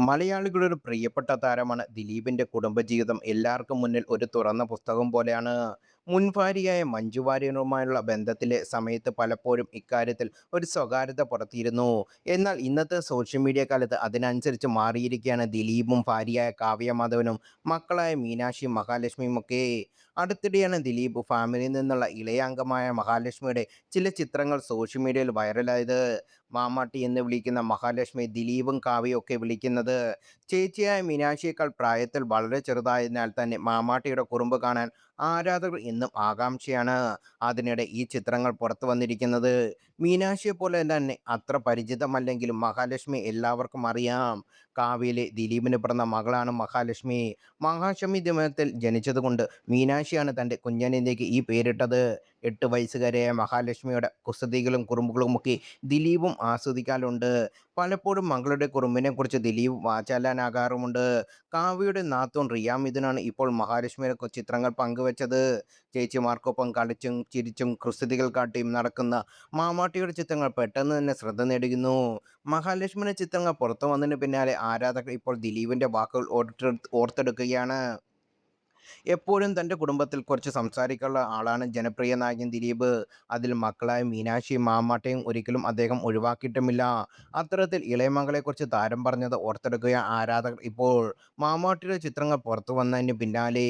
മലയാളികളുടെ ഒരു പ്രിയപ്പെട്ട താരമാണ് ദിലീപിന്റെ കുടുംബജീവിതം എല്ലാവർക്കും മുന്നിൽ ഒരു തുറന്ന പുസ്തകം പോലെയാണ്. മുൻ ഭാര്യയായ മഞ്ജു വാര്യരുമായുള്ള ബന്ധത്തിലെ സമയത്ത് പലപ്പോഴും ഇക്കാര്യത്തിൽ ഒരു സ്വകാര്യത പുറത്തിയിരുന്നു. എന്നാൽ ഇന്നത്തെ സോഷ്യൽ മീഡിയ കാലത്ത് അതിനനുസരിച്ച് മാറിയിരിക്കുകയാണ് ദിലീപും ഭാര്യയായ കാവ്യ മാധവനും മക്കളായ മീനാക്ഷിയും മഹാലക്ഷ്മിയും ഒക്കെ. അടുത്തിടെയാണ് ദിലീപ് ഫാമിലിയിൽ നിന്നുള്ള ഇളയ അംഗമായ മഹാലക്ഷ്മിയുടെ ചില ചിത്രങ്ങൾ സോഷ്യൽ മീഡിയയിൽ വൈറലായത്. മാമാട്ടി എന്ന് വിളിക്കുന്ന മഹാലക്ഷ്മി ദിലീപും കാവ്യയും ഒക്കെ വിളിക്കുന്നത് ചേച്ചിയായ മീനാക്ഷിയേക്കാൾ പ്രായത്തിൽ വളരെ ചെറുതായതിനാൽ തന്നെ മാമാട്ടിയുടെ കുറുമ്പ് കാണാൻ ആരാധകർ എന്നും ആകാംക്ഷയാണ്. അതിനിടെ ഈ ചിത്രങ്ങൾ പുറത്തു വന്നിരിക്കുന്നത് മീനാക്ഷിയെ പോലെ തന്നെ അത്ര പരിചിതമല്ലെങ്കിലും മഹാലക്ഷ്മി എല്ലാവർക്കും അറിയാം. കാവ്യയിലെ ദിലീപിന് പിറന്ന മകളാണ് മഹാലക്ഷ്മി. മഹാലക്ഷ്മി ദിനത്തിൽ ജനിച്ചതുകൊണ്ട് മീനാക്ഷിയാണ് തൻ്റെ കുഞ്ഞനിലേക്ക് ഈ പേരിട്ടത്. 8 വയസ്സുകാരിയായ മഹാലക്ഷ്മിയുടെ കുസൃതികളും കുറുമ്പുകളുമൊക്കെ ദിലീപും ആസ്വദിക്കാറുണ്ട്. പലപ്പോഴും മകളുടെ കുറുമ്പിനെക്കുറിച്ച് ദിലീപ് വാചാലനാകാറുമുണ്ട്. കാവ്യയുടെ നാത്തൂൻ റിയ മിഥുനാണ് ഇപ്പോൾ മഹാലക്ഷ്മിയുടെ ചിത്രങ്ങൾ പങ്കുവച്ചത്. ചേച്ചിമാർക്കൊപ്പം കളിച്ചും ചിരിച്ചും കുസൃതികൾ കാട്ടിയും നടക്കുന്ന മാമാട്ടിയുടെ ചിത്രങ്ങൾ പെട്ടെന്ന് തന്നെ ശ്രദ്ധ നേടുന്നു. മഹാലക്ഷ്മിയുടെ ചിത്രങ്ങൾ പുറത്തു വന്നതിന് പിന്നാലെ ആരാധകർ ഇപ്പോൾ ദിലീപിന്റെ വാക്കുകൾ ഓർത്തെടുക്കുകയാണ്. എപ്പോഴും തൻ്റെ കുടുംബത്തിൽ കുറച്ച് സംസാരിക്കാനുള്ള ആളാണ് ജനപ്രിയ നായകൻ ദിലീപ്. അതിൽ മക്കളായ മീനാക്ഷിയും മാമാട്ടയും ഒരിക്കലും അദ്ദേഹം ഒഴിവാക്കിയിട്ടുമില്ല. അത്തരത്തിൽ ഇളയ മകളെക്കുറിച്ച് താരം പറഞ്ഞത് ഓർത്തെടുക്കുകയാണ് ആരാധകർ ഇപ്പോൾ. മാമാട്ടിയുടെ ചിത്രങ്ങൾ പുറത്തു വന്നതിന് പിന്നാലെ